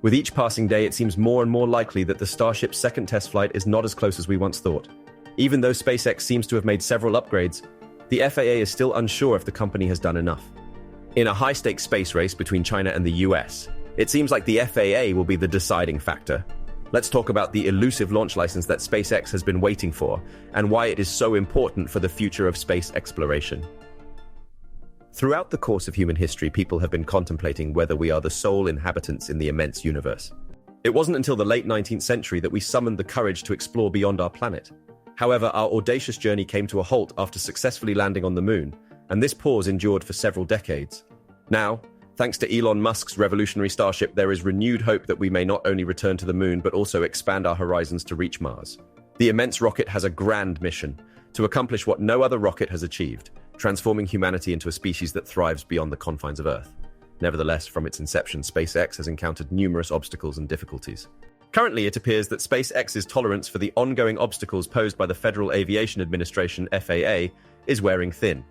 With each passing day, it seems more and more likely that the Starship's second test flight is not as close as we once thought. Even though SpaceX seems to have made several upgrades, the FAA is still unsure if the company has done enough. In a high-stakes space race between China and the US, it seems like the FAA will be the deciding factor. Let's talk about the elusive launch license that SpaceX has been waiting for and why it is so important for the future of space exploration. Throughout the course of human history, people have been contemplating whether we are the sole inhabitants in the immense universe. It wasn't until the late 19th century that we summoned the courage to explore beyond our planet. However, our audacious journey came to a halt after successfully landing on the moon, and this pause endured for several decades. Now, thanks to Elon Musk's revolutionary Starship, there is renewed hope that we may not only return to the moon but also expand our horizons to reach Mars. The immense rocket has a grand mission to accomplish what no other rocket has achieved, transforming humanity into a species that thrives beyond the confines of Earth. Nevertheless, from its inception, SpaceX has encountered numerous obstacles and difficulties. Currently, it appears that SpaceX's tolerance for the ongoing obstacles posed by the Federal Aviation Administration (FAA) is wearing thin.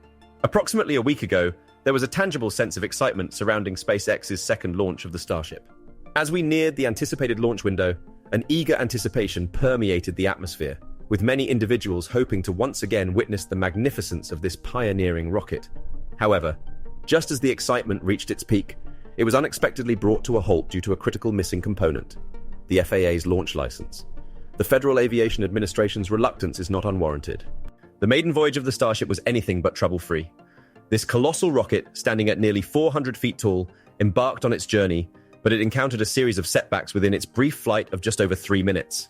Approximately a week ago, there was a tangible sense of excitement surrounding SpaceX's second launch of the Starship. As we neared the anticipated launch window, an eager anticipation permeated the atmosphere, with many individuals hoping to once again witness the magnificence of this pioneering rocket. However, just as the excitement reached its peak, it was unexpectedly brought to a halt due to a critical missing component: the FAA's launch license. The Federal Aviation Administration's reluctance is not unwarranted. The maiden voyage of the Starship was anything but trouble-free. This colossal rocket, standing at nearly 400 feet tall, embarked on its journey, but it encountered a series of setbacks within its brief flight of just over 3 minutes.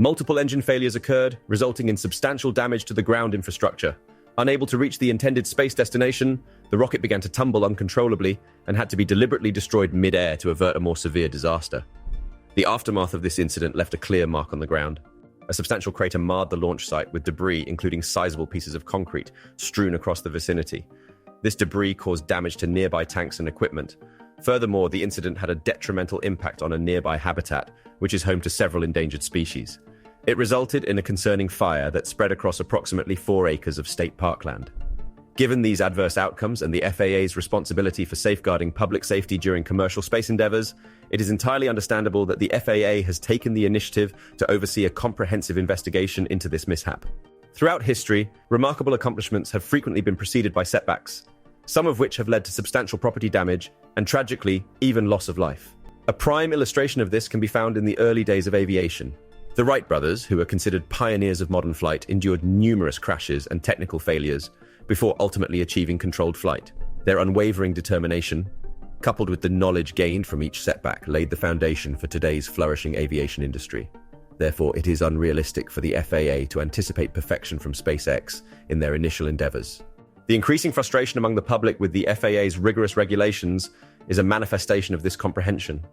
Multiple engine failures occurred, resulting in substantial damage to the ground infrastructure. Unable to reach the intended space destination, the rocket began to tumble uncontrollably and had to be deliberately destroyed mid-air to avert a more severe disaster. The aftermath of this incident left a clear mark on the ground. A substantial crater marred the launch site, with debris, including sizable pieces of concrete, strewn across the vicinity. This debris caused damage to nearby tanks and equipment. Furthermore, the incident had a detrimental impact on a nearby habitat, which is home to several endangered species. It resulted in a concerning fire that spread across approximately 4 acres of state parkland. Given these adverse outcomes and the FAA's responsibility for safeguarding public safety during commercial space endeavors, it is entirely understandable that the FAA has taken the initiative to oversee a comprehensive investigation into this mishap. Throughout history, remarkable accomplishments have frequently been preceded by setbacks, some of which have led to substantial property damage and, tragically, even loss of life. A prime illustration of this can be found in the early days of aviation. The Wright brothers, who are considered pioneers of modern flight, endured numerous crashes and technical failures before ultimately achieving controlled flight. Their unwavering determination, coupled with the knowledge gained from each setback, laid the foundation for today's flourishing aviation industry. Therefore, it is unrealistic for the FAA to anticipate perfection from SpaceX in their initial endeavors. The increasing frustration among the public with the FAA's rigorous regulations is a manifestation of this comprehension.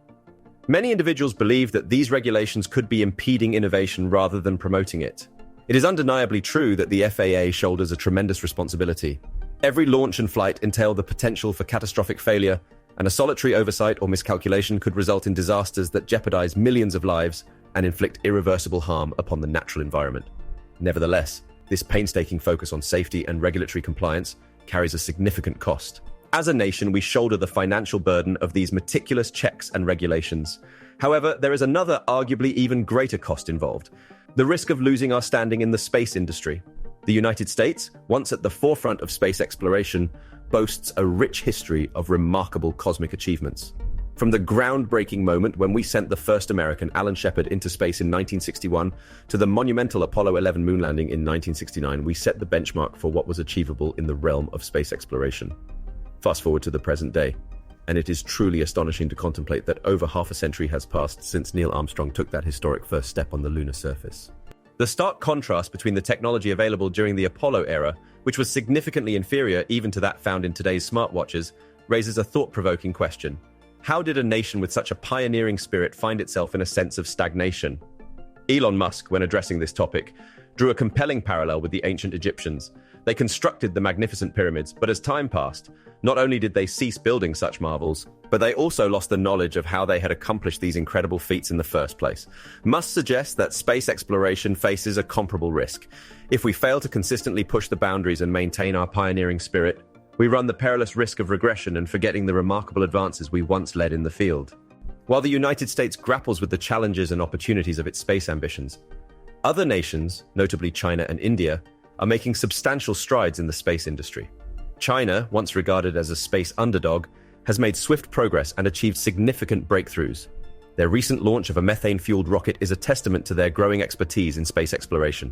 Many individuals believe that these regulations could be impeding innovation rather than promoting it. It is undeniably true that the FAA shoulders a tremendous responsibility. Every launch and flight entail the potential for catastrophic failure, and a solitary oversight or miscalculation could result in disasters that jeopardize millions of lives and inflict irreversible harm upon the natural environment. Nevertheless, this painstaking focus on safety and regulatory compliance carries a significant cost. As a nation, we shoulder the financial burden of these meticulous checks and regulations. However, there is another, arguably even greater cost involved: the risk of losing our standing in the space industry. The United States, once at the forefront of space exploration, boasts a rich history of remarkable cosmic achievements. From the groundbreaking moment when we sent the first American, Alan Shepard, into space in 1961 to the monumental Apollo 11 moon landing in 1969, we set the benchmark for what was achievable in the realm of space exploration. Fast forward to the present day, and it is truly astonishing to contemplate that over half a century has passed since Neil Armstrong took that historic first step on the lunar surface. The stark contrast between the technology available during the Apollo era, which was significantly inferior even to that found in today's smartwatches, raises a thought-provoking question. How did a nation with such a pioneering spirit find itself in a sense of stagnation? Elon Musk, when addressing this topic, drew a compelling parallel with the ancient Egyptians. They constructed the magnificent pyramids, but as time passed, not only did they cease building such marvels, but they also lost the knowledge of how they had accomplished these incredible feats in the first place. Musk suggests that space exploration faces a comparable risk. If we fail to consistently push the boundaries and maintain our pioneering spirit, we run the perilous risk of regression and forgetting the remarkable advances we once led in the field. While the United States grapples with the challenges and opportunities of its space ambitions, other nations, notably China and India, are making substantial strides in the space industry. China, once regarded as a space underdog, has made swift progress and achieved significant breakthroughs. Their recent launch of a methane-fueled rocket is a testament to their growing expertise in space exploration.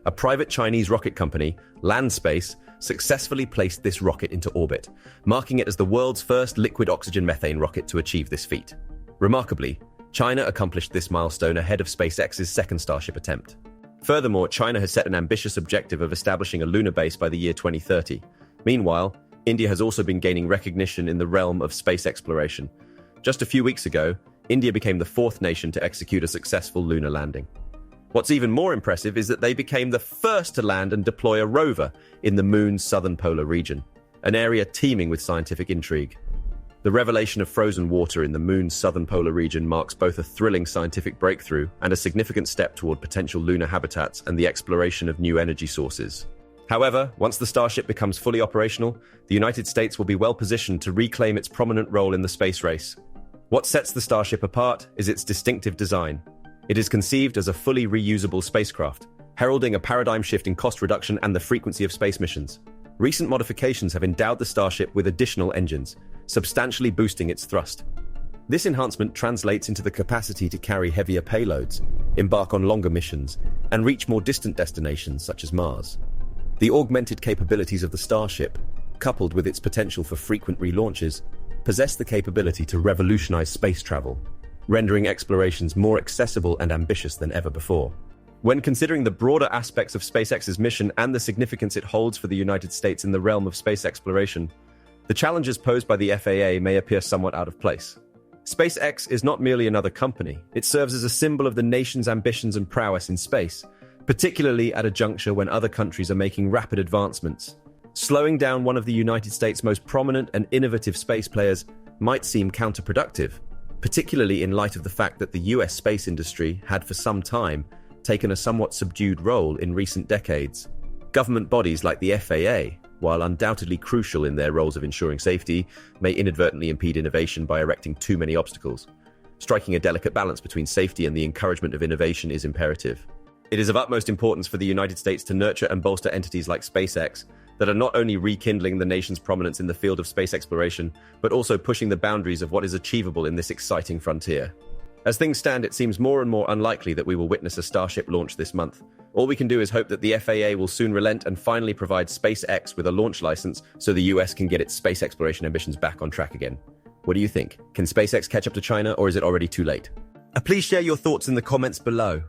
A private Chinese rocket company, Landspace, successfully placed this rocket into orbit, marking it as the world's first liquid oxygen methane rocket to achieve this feat. Remarkably, China accomplished this milestone ahead of SpaceX's second Starship attempt. Furthermore, China has set an ambitious objective of establishing a lunar base by the year 2030. Meanwhile, India has also been gaining recognition in the realm of space exploration. Just a few weeks ago, India became the fourth nation to execute a successful lunar landing. What's even more impressive is that they became the first to land and deploy a rover in the Moon's southern polar region, an area teeming with scientific intrigue. The revelation of frozen water in the Moon's southern polar region marks both a thrilling scientific breakthrough and a significant step toward potential lunar habitats and the exploration of new energy sources. However, once the Starship becomes fully operational, the United States will be well positioned to reclaim its prominent role in the space race. What sets the Starship apart is its distinctive design. It is conceived as a fully reusable spacecraft, heralding a paradigm shift in cost reduction and the frequency of space missions. Recent modifications have endowed the Starship with additional engines, substantially boosting its thrust. This enhancement translates into the capacity to carry heavier payloads, embark on longer missions, and reach more distant destinations such as Mars. The augmented capabilities of the Starship, coupled with its potential for frequent relaunches, possess the capability to revolutionize space travel, rendering explorations more accessible and ambitious than ever before. When considering the broader aspects of SpaceX's mission and the significance it holds for the United States in the realm of space exploration, the challenges posed by the FAA may appear somewhat out of place. SpaceX is not merely another company, it serves as a symbol of the nation's ambitions and prowess in space, particularly at a juncture when other countries are making rapid advancements. Slowing down one of the United States' most prominent and innovative space players might seem counterproductive, particularly in light of the fact that the US space industry had for some time taken a somewhat subdued role in recent decades. Government bodies like the FAA, while undoubtedly crucial in their roles of ensuring safety, may inadvertently impede innovation by erecting too many obstacles. Striking a delicate balance between safety and the encouragement of innovation is imperative. It is of utmost importance for the United States to nurture and bolster entities like SpaceX that are not only rekindling the nation's prominence in the field of space exploration, but also pushing the boundaries of what is achievable in this exciting frontier. As things stand, it seems more and more unlikely that we will witness a Starship launch this month. All we can do is hope that the FAA will soon relent and finally provide SpaceX with a launch license so the US can get its space exploration ambitions back on track again. What do you think? Can SpaceX catch up to China, or is it already too late? Please share your thoughts in the comments below.